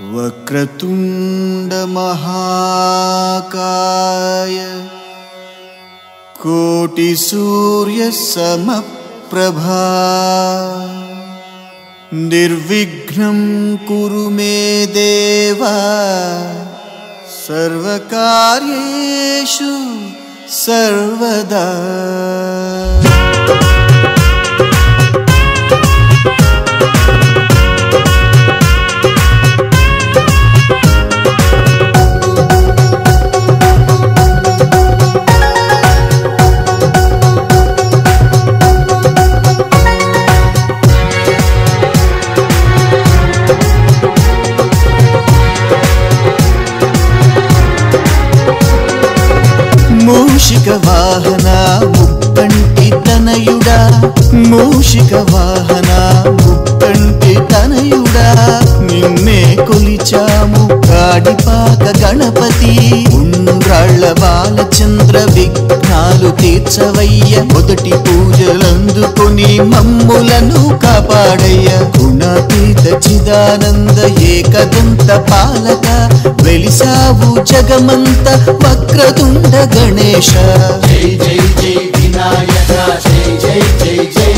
वक्रतुंड महाकाय कोटि सूर्य समप्रभा निर्विघ्नं कुरु मे देवा सर्वकार्येषु सर्वदा। मूषिक वाहन मुक्कंटि तनयुडा मूषिक वाहन मुक्कंटि तनयुडा निन्ने कोलिचामु काडिपाक गणपति उंड्राళ్ళ बालचंद्र विघ्नालु तीर्चवయ్య మొదటి పూజలందుకొని మమ్ములను కాపాడయ్య గుణాతీత చిదానంద ఏకదంత పాలక వెలిసావు జగమంత వక్రతుండ గణేశ జై జై జై వినాయక జై జై జై జై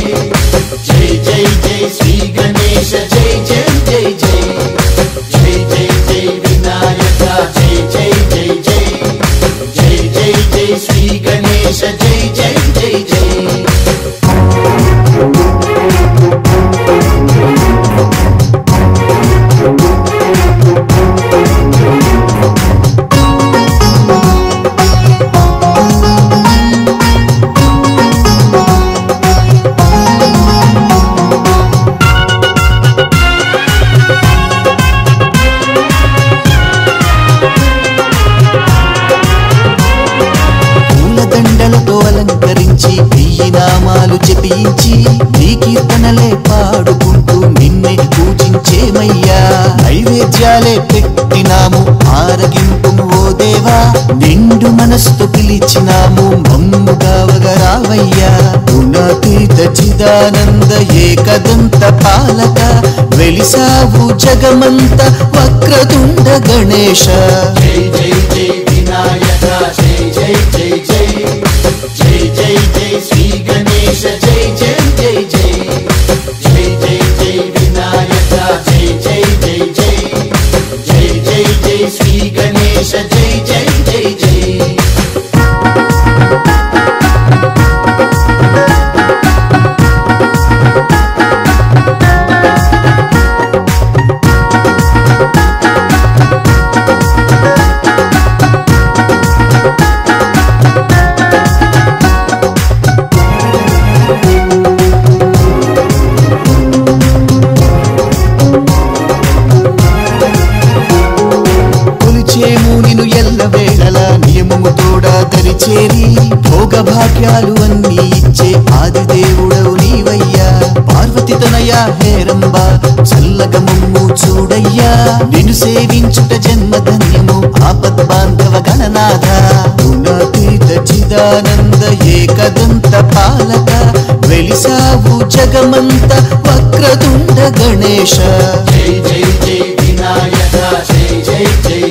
జై జై జై శ్రీ గణేశ జై జై జై జై జై జై జై వినాయక జై జై జై జై జై జై జై శ్రీ గణేశ జై జై జై జై। అలంకరించి వెయ్యి నామాలు జపించి నీ కీర్తనలే పాడుకుంటూ నిన్నే పూజించేమయ్యా నైవేద్యాలే పెట్టినాము ఆరగింపు ఓ దేవా నిండు మనస్సు పిలిచినాము మమ్ము కావగరావయ్యా గుణాతీత చిదానంద ఏకదంత పాలక వెలిసావు జగమంత వక్రతుండ గణేశ జై జై జై వినాయక జై జై జై జై జై జై జై శ్రీ గణేశ జై జై జై జై జై జై జై వినాయక జై జై జై జై జై జై జై శ్రీ గణేశ జై జై జై జై। చేరి భోగ భాగ్యాలు అన్నీ ఇచ్చే ఆది దేవుడవు నీవయ్యా పార్వతి తనయ హేరంబ చల్లగ మమ్ము చూడయ్యా నిన్ను సేవించుట జన్మధన్యము ఆపద్ బాంధవ గణనాథ గుణాతీత చిదానంద ఏకదంత పాలక వెలిసావు జగమంత వక్రతుండ గణేశ జై జై జై వినాయక జై జై జై